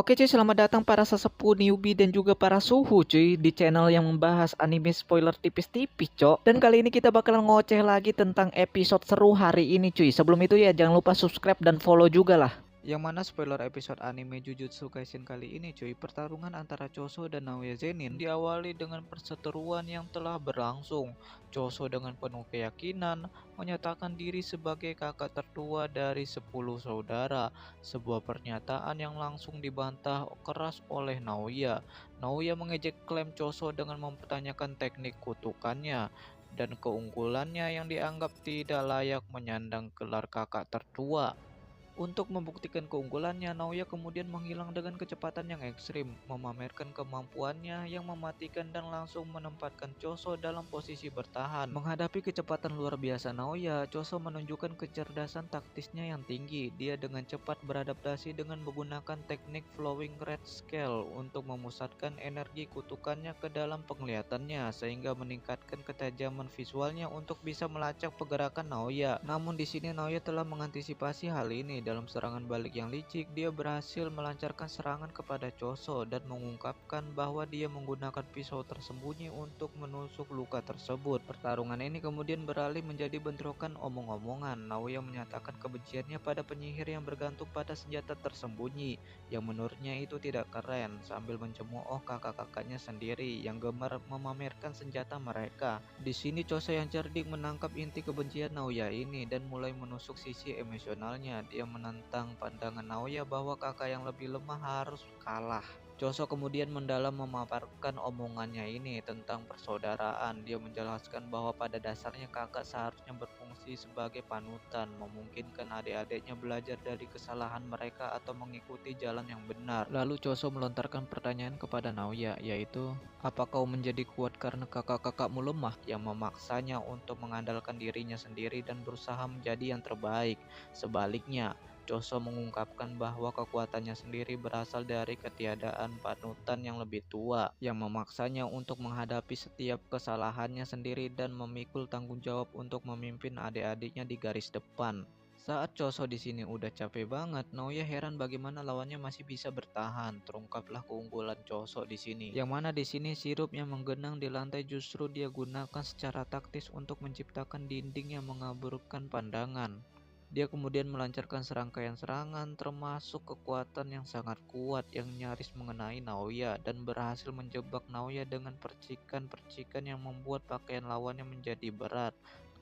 Oke cuy, selamat datang para sesepuh, newbie dan juga para suhu cuy di channel yang membahas anime spoiler tipis-tipis cok. Dan kali ini kita bakalan ngoceh lagi tentang episode seru hari ini cuy. Sebelum itu ya jangan lupa subscribe dan follow juga lah. Yang mana spoiler episode anime Jujutsu Kaisen kali ini cuy, pertarungan antara Choso dan Naoya Zenin diawali dengan perseteruan yang telah berlangsung. Choso dengan penuh keyakinan menyatakan diri sebagai kakak tertua dari 10 saudara, sebuah pernyataan yang langsung dibantah keras oleh Naoya. Naoya mengejek klaim Choso dengan mempertanyakan teknik kutukannya dan keunggulannya yang dianggap tidak layak menyandang gelar kakak tertua. Untuk membuktikan keunggulannya, Naoya kemudian menghilang dengan kecepatan yang ekstrim, memamerkan kemampuannya yang mematikan dan langsung menempatkan Choso dalam posisi bertahan. Menghadapi kecepatan luar biasa Naoya, Choso menunjukkan kecerdasan taktisnya yang tinggi. Dia dengan cepat beradaptasi dengan menggunakan teknik Flowing Red Scale untuk memusatkan energi kutukannya ke dalam penglihatannya, sehingga meningkatkan ketajaman visualnya untuk bisa melacak pergerakan Naoya. Namun di sini Naoya telah mengantisipasi hal ini. Dalam serangan balik yang licik, dia berhasil melancarkan serangan kepada Choso dan mengungkapkan bahwa dia menggunakan pisau tersembunyi untuk menusuk luka tersebut. Pertarungan ini kemudian beralih menjadi bentrokan omong-omongan. Naoya menyatakan kebenciannya pada penyihir yang bergantung pada senjata tersembunyi, yang menurutnya itu tidak keren, sambil mencemooh kakak-kakaknya sendiri yang gemar memamerkan senjata mereka. Di sini Choso yang cerdik menangkap inti kebencian Naoya ini dan mulai menusuk sisi emosionalnya. Dia menentang pandangan Naoya bahwa kakak yang lebih lemah harus kalah. Choso kemudian mendalam memaparkan omongannya ini tentang persaudaraan. Dia menjelaskan bahwa pada dasarnya kakak seharusnya berfungsi sebagai panutan, memungkinkan adik-adiknya belajar dari kesalahan mereka atau mengikuti jalan yang benar. Lalu Choso melontarkan pertanyaan kepada Naoya, yaitu, apa kau menjadi kuat karena kakak-kakakmu lemah, yang memaksanya untuk mengandalkan dirinya sendiri dan berusaha menjadi yang terbaik? Sebaliknya, Choso mengungkapkan bahwa kekuatannya sendiri berasal dari ketiadaan panutan yang lebih tua, yang memaksanya untuk menghadapi setiap kesalahannya sendiri dan memikul tanggung jawab untuk memimpin adik-adiknya di garis depan. Saat Choso di sini udah capek banget, Naoya heran bagaimana lawannya masih bisa bertahan. Terungkaplah keunggulan Choso di sini. Yang mana di sini sirup yang menggenang di lantai justru dia gunakan secara taktis untuk menciptakan dinding yang mengaburkan pandangan. Dia kemudian melancarkan serangkaian serangan termasuk kekuatan yang sangat kuat yang nyaris mengenai Naoya dan berhasil menjebak Naoya dengan percikan-percikan yang membuat pakaian lawannya menjadi berat.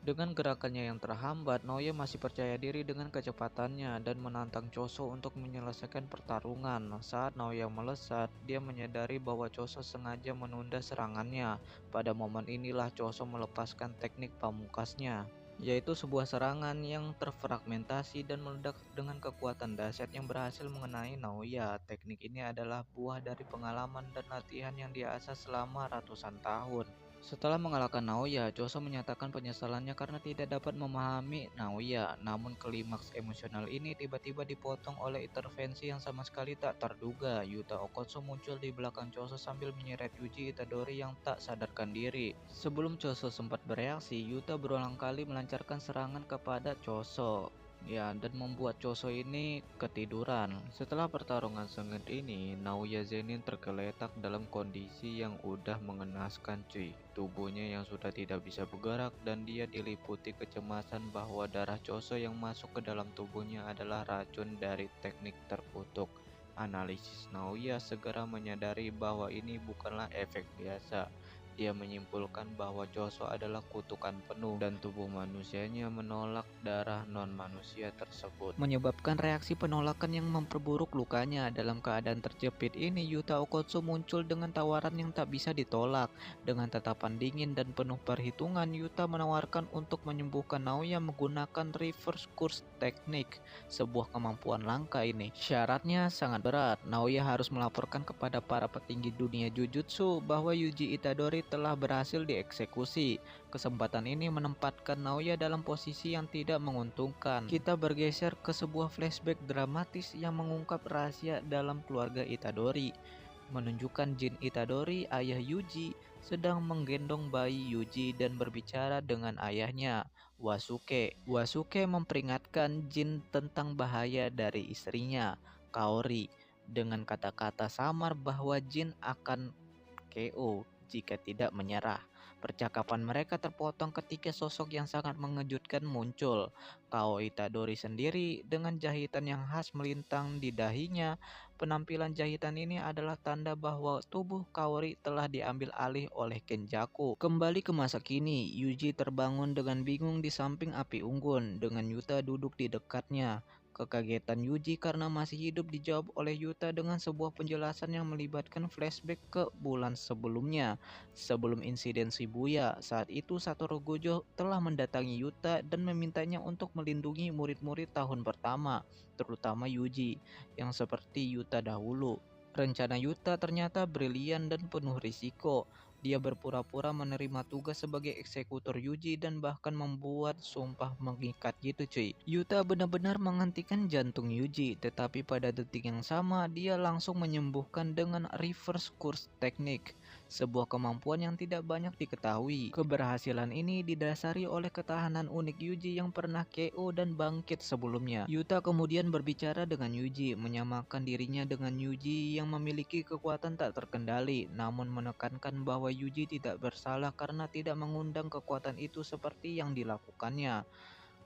Dengan gerakannya yang terhambat, Naoya masih percaya diri dengan kecepatannya dan menantang Choso untuk menyelesaikan pertarungan. Saat Naoya melesat, dia menyadari bahwa Choso sengaja menunda serangannya. Pada momen inilah Choso melepaskan teknik pamungkasnya, yaitu sebuah serangan yang terfragmentasi dan meledak dengan kekuatan dahsyat yang berhasil mengenai Naoya. Teknik ini adalah buah dari pengalaman dan latihan yang diasah selama ratusan tahun. Setelah mengalahkan Naoya, Choso menyatakan penyesalannya karena tidak dapat memahami Naoya. Namun klimaks emosional ini tiba-tiba dipotong oleh intervensi yang sama sekali tak terduga. Yuta Okkotsu muncul di belakang Choso sambil menyeret Yuji Itadori yang tak sadarkan diri. Sebelum Choso sempat bereaksi, Yuta berulang kali melancarkan serangan kepada Choso, ya, dan membuat Choso ini ketiduran. Setelah pertarungan sengit ini, Naoya Zenin tergeletak dalam kondisi yang udah mengenaskan cuy. Tubuhnya yang sudah tidak bisa bergerak dan dia diliputi kecemasan bahwa darah Choso yang masuk ke dalam tubuhnya adalah racun dari teknik terkutuk. Analisis Naoya segera menyadari bahwa ini bukanlah efek biasa. Dia menyimpulkan bahwa Choso adalah kutukan penuh dan tubuh manusianya menolak darah non-manusia tersebut, menyebabkan reaksi penolakan yang memperburuk lukanya. Dalam keadaan terjepit ini, Yuta Okkotsu muncul dengan tawaran yang tak bisa ditolak. Dengan tatapan dingin dan penuh perhitungan, Yuta menawarkan untuk menyembuhkan Naoya menggunakan reverse curse teknik, sebuah kemampuan langka ini. Syaratnya sangat berat. Naoya harus melaporkan kepada para petinggi dunia Jujutsu bahwa Yuji Itadori telah berhasil dieksekusi. Kesempatan ini menempatkan Naoya dalam posisi yang tidak menguntungkan. Kita bergeser ke sebuah flashback dramatis yang mengungkap rahasia dalam keluarga Itadori, menunjukkan Jin Itadori, ayah Yuji, sedang menggendong bayi Yuji dan berbicara dengan ayahnya, Wasuke. Wasuke memperingatkan Jin tentang bahaya dari istrinya, Kaori. dengan kata-kata samar bahwa Jin akan KO jika tidak menyerah. Percakapan mereka terpotong ketika sosok yang sangat mengejutkan muncul. Kao Itadori sendiri dengan jahitan yang khas melintang di dahinya. Penampilan jahitan ini adalah tanda bahwa tubuh Kaori telah diambil alih oleh Kenjaku. Kembali ke masa kini, Yuji terbangun dengan bingung di samping api unggun dengan Yuta duduk di dekatnya. Kekagetan Yuji karena masih hidup dijawab oleh Yuta dengan sebuah penjelasan yang melibatkan flashback ke bulan sebelumnya. Sebelum insiden Shibuya, saat itu Satoru Gojo telah mendatangi Yuta dan memintanya untuk melindungi murid-murid tahun pertama, terutama Yuji, yang seperti Yuta dahulu. Rencana Yuta ternyata brilian dan penuh risiko. Dia berpura-pura menerima tugas sebagai eksekutor Yuji dan bahkan membuat sumpah mengikat gitu cuy. Yuta benar-benar menghentikan jantung Yuji, tetapi pada detik yang sama dia langsung menyembuhkan dengan reverse course teknik. Sebuah kemampuan yang tidak banyak diketahui. Keberhasilan ini didasari oleh ketahanan unik Yuji yang pernah KO dan bangkit sebelumnya. Yuta kemudian berbicara dengan Yuji, menyamakan dirinya dengan Yuji yang memiliki kekuatan tak terkendali, namun menekankan bahwa Yuji tidak bersalah karena tidak mengundang kekuatan itu seperti yang dilakukannya.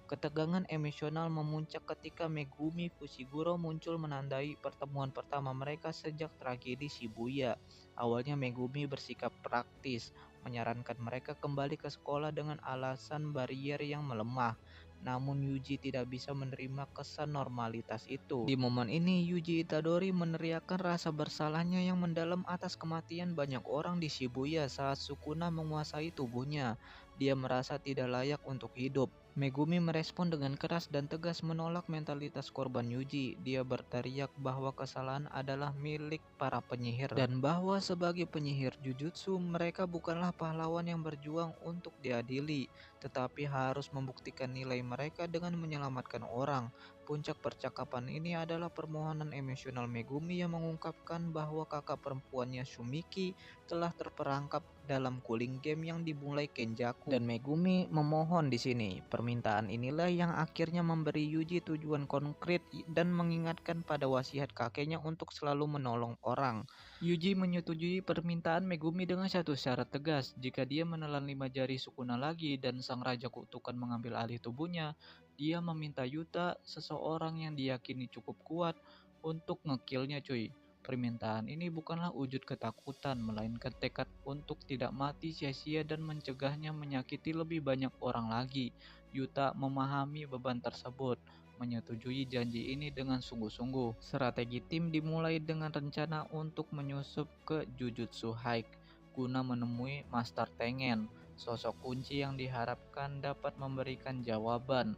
Ketegangan emosional memuncak ketika Megumi Fushiguro muncul menandai pertemuan pertama mereka sejak tragedi Shibuya. Awalnya Megumi bersikap praktis, menyarankan mereka kembali ke sekolah dengan alasan barier yang melemah. Namun Yuji tidak bisa menerima kesan normalitas itu. Di momen ini Yuji Itadori meneriakkan rasa bersalahnya yang mendalam atas kematian banyak orang di Shibuya saat Sukuna menguasai tubuhnya. Dia merasa tidak layak untuk hidup. Megumi merespon dengan keras dan tegas menolak mentalitas korban Yuji. Dia berteriak bahwa kesalahan adalah milik para penyihir dan bahwa sebagai penyihir Jujutsu mereka bukanlah pahlawan yang berjuang untuk diadili, tetapi harus membuktikan nilai mereka dengan menyelamatkan orang. Puncak percakapan ini adalah permohonan emosional Megumi yang mengungkapkan bahwa kakak perempuannya Shumiki telah terperangkap dalam cooling game yang dimulai Kenjaku, dan Megumi memohon di sini. Permintaan inilah yang akhirnya memberi Yuji tujuan konkret dan mengingatkan pada wasiat kakeknya untuk selalu menolong orang. Yuji menyetujui permintaan Megumi dengan satu syarat tegas. Jika dia menelan 5 jari Sukuna lagi dan sang raja kutukan mengambil alih tubuhnya, dia meminta Yuta, seseorang yang diyakini cukup kuat, untuk ngekillnya cuy. Permintaan ini bukanlah wujud ketakutan, melainkan tekad untuk tidak mati sia-sia dan mencegahnya menyakiti lebih banyak orang lagi. Yuta memahami beban tersebut, menyetujui janji ini dengan sungguh-sungguh. Strategi tim dimulai dengan rencana untuk menyusup ke Jujutsu Hike guna menemui Master Tengen, sosok kunci yang diharapkan dapat memberikan jawaban.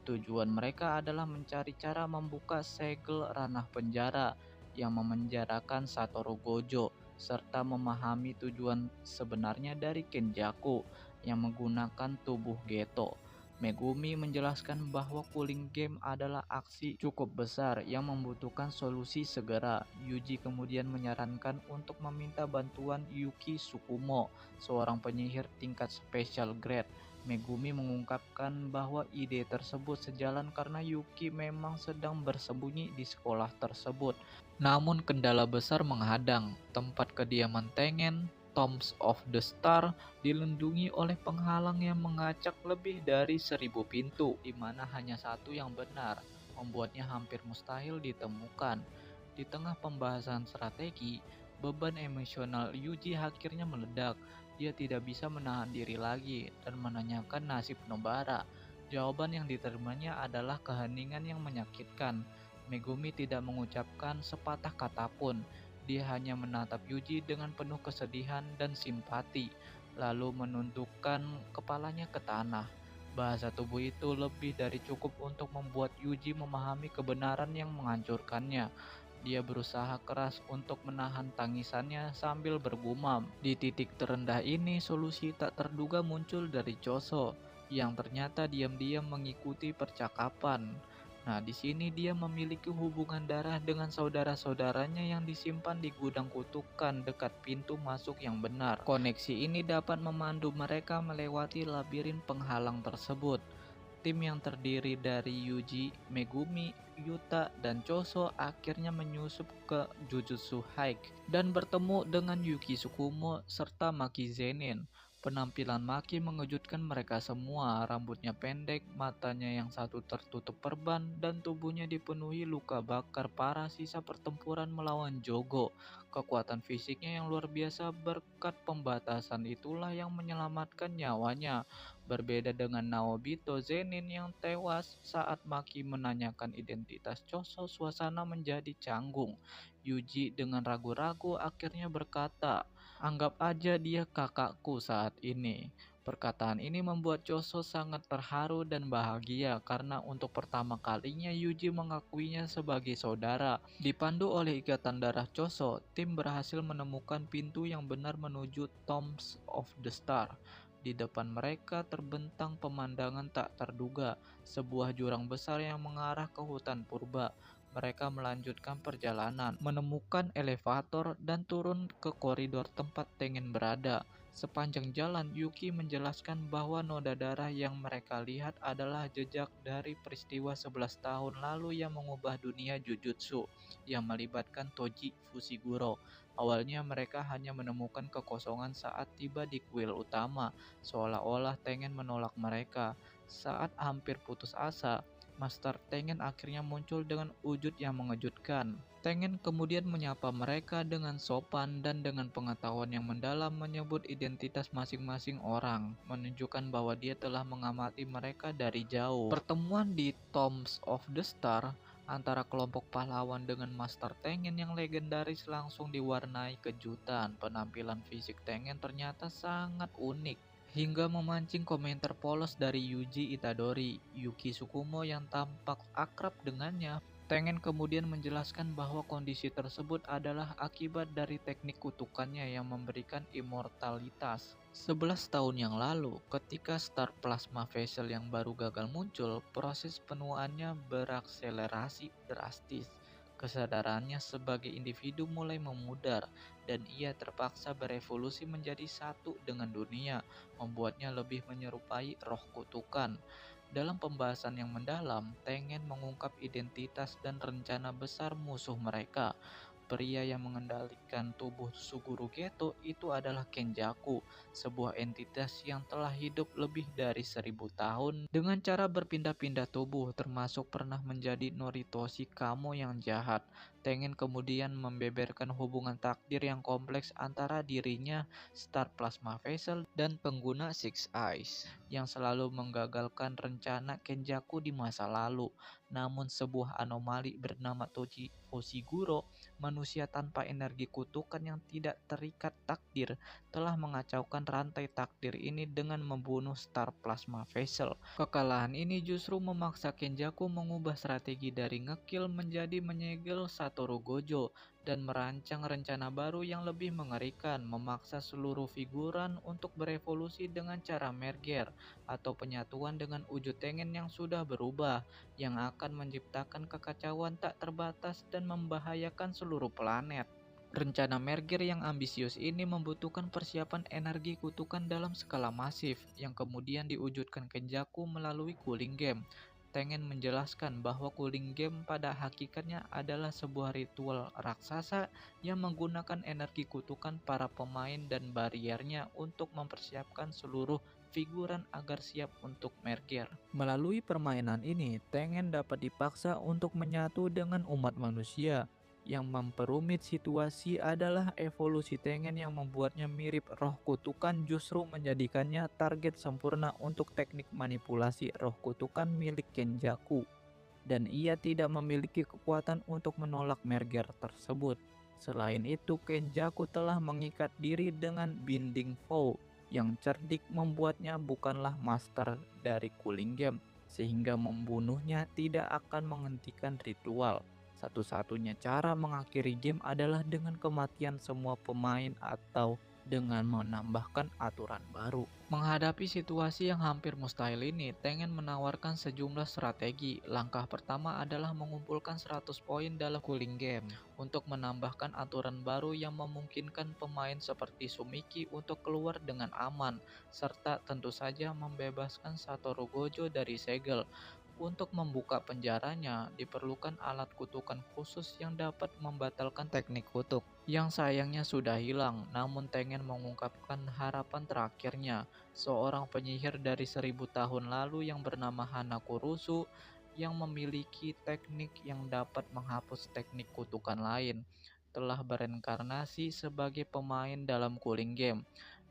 Tujuan mereka adalah mencari cara membuka segel ranah penjara yang memenjarakan Satoru Gojo, serta memahami tujuan sebenarnya dari Kenjaku yang menggunakan tubuh Geto. Megumi menjelaskan bahwa cooling game adalah aksi cukup besar yang membutuhkan solusi segera. Yuji kemudian menyarankan untuk meminta bantuan Yuki Tsukumo, seorang penyihir tingkat special grade. Megumi mengungkapkan bahwa ide tersebut sejalan karena Yuki memang sedang bersembunyi di sekolah tersebut. Namun kendala besar menghadang. Tempat kediaman Tengen, Tombs of the Star, dilindungi oleh penghalang yang mengacak lebih dari 1000 pintu, di mana hanya satu yang benar, membuatnya hampir mustahil ditemukan. Di tengah pembahasan strategi, beban emosional Yuji akhirnya meledak. Dia tidak bisa menahan diri lagi dan menanyakan nasib Nobara. Jawaban yang diterimanya adalah keheningan yang menyakitkan. Megumi tidak mengucapkan sepatah kata pun. Dia hanya menatap Yuji dengan penuh kesedihan dan simpati, lalu menundukkan kepalanya ke tanah. Bahasa tubuh itu lebih dari cukup untuk membuat Yuji memahami kebenaran yang menghancurkannya. Dia berusaha keras untuk menahan tangisannya sambil bergumam. Di titik terendah ini, solusi tak terduga muncul dari Choso, yang ternyata diam-diam mengikuti percakapan. Nah, di sini dia memiliki hubungan darah dengan saudara-saudaranya yang disimpan di gudang kutukan dekat pintu masuk yang benar. Koneksi ini dapat memandu mereka melewati labirin penghalang tersebut. Tim yang terdiri dari Yuji, Megumi, Yuta dan Choso akhirnya menyusup ke Jujutsu Hike dan bertemu dengan Yuki Tsukumo serta Maki Zenin. Penampilan Maki mengejutkan mereka semua, rambutnya pendek, matanya yang satu tertutup perban, dan tubuhnya dipenuhi luka bakar parah sisa pertempuran melawan Jogo. Kekuatan fisiknya yang luar biasa berkat pembatasan itulah yang menyelamatkan nyawanya. Berbeda dengan Naobito, Zenin yang tewas saat Maki menanyakan identitas Choso, suasana menjadi canggung. Yuji dengan ragu-ragu akhirnya berkata, "Anggap aja dia kakakku saat ini." Perkataan ini membuat Choso sangat terharu dan bahagia karena untuk pertama kalinya Yuji mengakuinya sebagai saudara. Dipandu oleh ikatan darah Choso, tim berhasil menemukan pintu yang benar menuju Tombs of the Star. Di depan mereka terbentang pemandangan tak terduga, sebuah jurang besar yang mengarah ke hutan purba. Mereka melanjutkan perjalanan, menemukan elevator, dan turun ke koridor tempat Tengen berada. Sepanjang jalan, Yuki menjelaskan bahwa noda darah yang mereka lihat adalah jejak dari peristiwa 11 tahun lalu yang mengubah dunia Jujutsu, yang melibatkan Toji Fushiguro. Awalnya mereka hanya menemukan kekosongan saat tiba di kuil utama, seolah-olah Tengen menolak mereka. Saat hampir putus asa, Master Tengen akhirnya muncul dengan wujud yang mengejutkan. Tengen kemudian menyapa mereka dengan sopan dan dengan pengetahuan yang mendalam menyebut identitas masing-masing orang, menunjukkan bahwa dia telah mengamati mereka dari jauh. Pertemuan di Tombs of the Star antara kelompok pahlawan dengan Master Tengen yang legendaris langsung diwarnai kejutan. Penampilan fisik Tengen ternyata sangat unik, hingga memancing komentar polos dari Yuji Itadori. Yuki Tsukumo yang tampak akrab dengannya. Tengen kemudian menjelaskan bahwa kondisi tersebut adalah akibat dari teknik kutukannya yang memberikan immortalitas. 11 tahun yang lalu, ketika Star Plasma Vessel yang baru gagal muncul, proses penuaannya berakselerasi drastis. Kesadarannya sebagai individu mulai memudar, dan ia terpaksa berevolusi menjadi satu dengan dunia, membuatnya lebih menyerupai roh kutukan. Dalam pembahasan yang mendalam, Tengen mengungkap identitas dan rencana besar musuh mereka. Pria yang mengendalikan tubuh Suguru Geto itu adalah Kenjaku, sebuah entitas yang telah hidup lebih dari 1000 tahun dengan cara berpindah-pindah tubuh, termasuk pernah menjadi Noritoshi Kamo yang jahat. Tengen kemudian membeberkan hubungan takdir yang kompleks antara dirinya, Star Plasma Vessel, dan pengguna Six Eyes yang selalu menggagalkan rencana Kenjaku di masa lalu. Namun sebuah anomali bernama Toji Fushiguro, manusia tanpa energi kutukan yang tidak terikat takdir, telah mengacaukan rantai takdir ini dengan membunuh Star Plasma Vessel. Kekalahan ini justru memaksa Kenjaku mengubah strategi dari ngekill menjadi menyegel Satoru Gojo dan merancang rencana baru yang lebih mengerikan, memaksa seluruh figuran untuk berevolusi dengan cara merger atau penyatuan dengan wujud Tengen yang sudah berubah, yang akan menciptakan kekacauan tak terbatas dan membahayakan seluruh planet. Rencana merger yang ambisius ini membutuhkan persiapan energi kutukan dalam skala masif, yang kemudian diwujudkan Kenjaku melalui Cooling Game. Tengen menjelaskan bahwa Cooling Game pada hakikatnya adalah sebuah ritual raksasa yang menggunakan energi kutukan para pemain dan bariernya untuk mempersiapkan seluruh figuran agar siap untuk merger. Melalui permainan ini, Tengen dapat dipaksa untuk menyatu dengan umat manusia. Yang memperumit situasi adalah evolusi Tengen yang membuatnya mirip roh kutukan, justru menjadikannya target sempurna untuk teknik manipulasi roh kutukan milik Kenjaku. Dan ia tidak memiliki kekuatan untuk menolak merger tersebut. Selain itu, Kenjaku telah mengikat diri dengan Binding Vow yang cerdik membuatnya bukanlah master dari Cooling Game, sehingga membunuhnya tidak akan menghentikan ritual. Satu-satunya cara mengakhiri game adalah dengan kematian semua pemain atau dengan menambahkan aturan baru. Menghadapi situasi yang hampir mustahil ini, Tengen menawarkan sejumlah strategi. Langkah pertama adalah mengumpulkan 100 poin dalam Cooling Game untuk menambahkan aturan baru yang memungkinkan pemain seperti Sumiki untuk keluar dengan aman, serta tentu saja membebaskan Satoru Gojo dari segel. Untuk membuka penjaranya, diperlukan alat kutukan khusus yang dapat membatalkan teknik kutuk. Yang sayangnya sudah hilang, namun Tengen mengungkapkan harapan terakhirnya. Seorang penyihir dari 1000 tahun lalu yang bernama Hana Kurusu yang memiliki teknik yang dapat menghapus teknik kutukan lain, telah bereinkarnasi sebagai pemain dalam Cooling Game.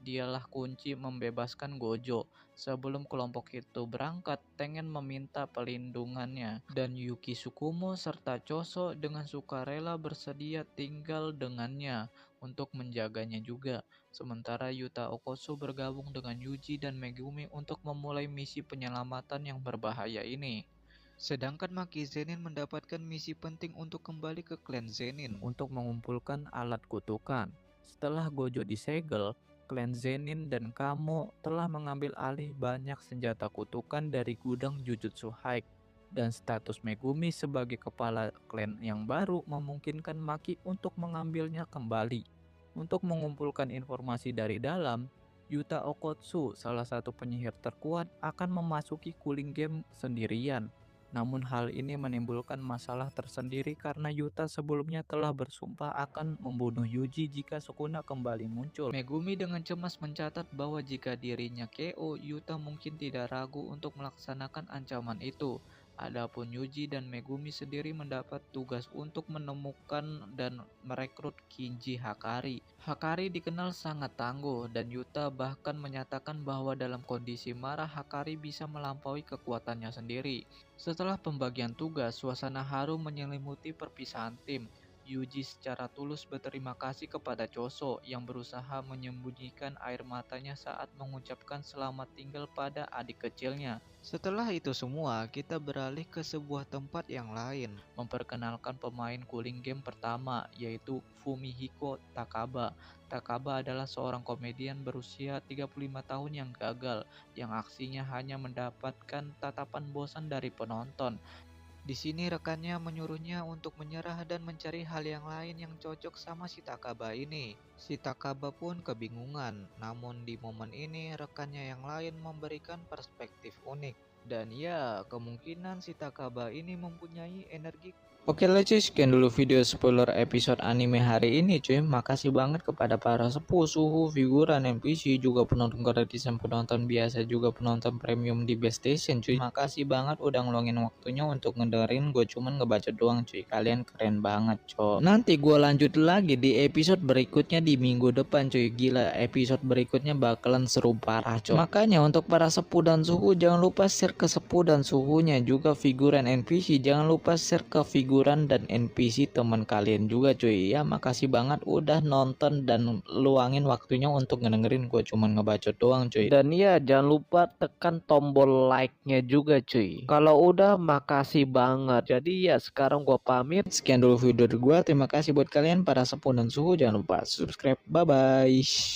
Dialah kunci membebaskan Gojo. Sebelum kelompok itu berangkat, Tengen meminta pelindungannya, dan Yuki Tsukumo serta Choso dengan sukarela bersedia tinggal dengannya untuk menjaganya juga. Sementara Yuta Okkotsu bergabung dengan Yuji dan Megumi untuk memulai misi penyelamatan yang berbahaya ini. Sedangkan Maki Zenin mendapatkan misi penting untuk kembali ke klan Zenin untuk mengumpulkan alat kutukan. Setelah Gojo disegel, klan Zenin dan Kamo telah mengambil alih banyak senjata kutukan dari gudang Jujutsu Hike, dan status Megumi sebagai kepala klan yang baru memungkinkan Maki untuk mengambilnya kembali. Untuk mengumpulkan informasi dari dalam, Yuta Okkotsu, salah satu penyihir terkuat, akan memasuki Cooling Game sendirian. Namun hal ini menimbulkan masalah tersendiri karena Yuta sebelumnya telah bersumpah akan membunuh Yuji jika Sukuna kembali muncul. Megumi dengan cemas mencatat bahwa jika dirinya KO, Yuta mungkin tidak ragu untuk melaksanakan ancaman itu. Adapun Yuji dan Megumi sendiri mendapat tugas untuk menemukan dan merekrut Kinji Hakari. Hakari dikenal sangat tangguh, dan Yuta bahkan menyatakan bahwa dalam kondisi marah Hakari bisa melampaui kekuatannya sendiri. Setelah pembagian tugas, suasana haru menyelimuti perpisahan tim. Yuji secara tulus berterima kasih kepada Choso yang berusaha menyembunyikan air matanya saat mengucapkan selamat tinggal pada adik kecilnya. Setelah itu semua, kita beralih ke sebuah tempat yang lain, memperkenalkan pemain Cooling Game pertama, yaitu Fumihiko Takaba. Takaba adalah seorang komedian berusia 35 tahun yang gagal, yang aksinya hanya mendapatkan tatapan bosan dari penonton. Di sini rekannya menyuruhnya untuk menyerah dan mencari hal yang lain yang cocok sama si Takaba ini. Si Takaba pun kebingungan, namun di momen ini rekannya yang lain memberikan perspektif unik. Dan ya, kemungkinan si Takaba ini mempunyai energi. Oke lah cuy, sekian dulu video spoiler episode anime hari ini cuy. Makasih banget kepada para sepuh, suhu, figuran, NPC, juga penonton gratisan, penonton biasa, juga penonton premium di Best Station cuy. Makasih banget udah ngeluangin waktunya untuk ngedengerin gue cuman ngebaca doang cuy. Kalian keren banget coy. Nanti gue lanjut lagi di episode berikutnya di minggu depan cuy. Gila, episode berikutnya bakalan seru parah coy. Makanya untuk para sepuh dan suhu, jangan lupa share ke sepuh dan suhunya, juga figuran NPC jangan lupa share ke figuran dan NPC teman kalian juga cuy ya. Makasih banget udah nonton dan luangin waktunya untuk ngedengerin gue cuman ngebacot doang cuy. Dan ya, jangan lupa tekan tombol like-nya juga cuy. Kalau udah, makasih banget. Jadi ya, sekarang gue pamit. Sekian dulu video dari gue. Terima kasih buat kalian para sepuh dan suhu. Jangan lupa subscribe. Bye bye.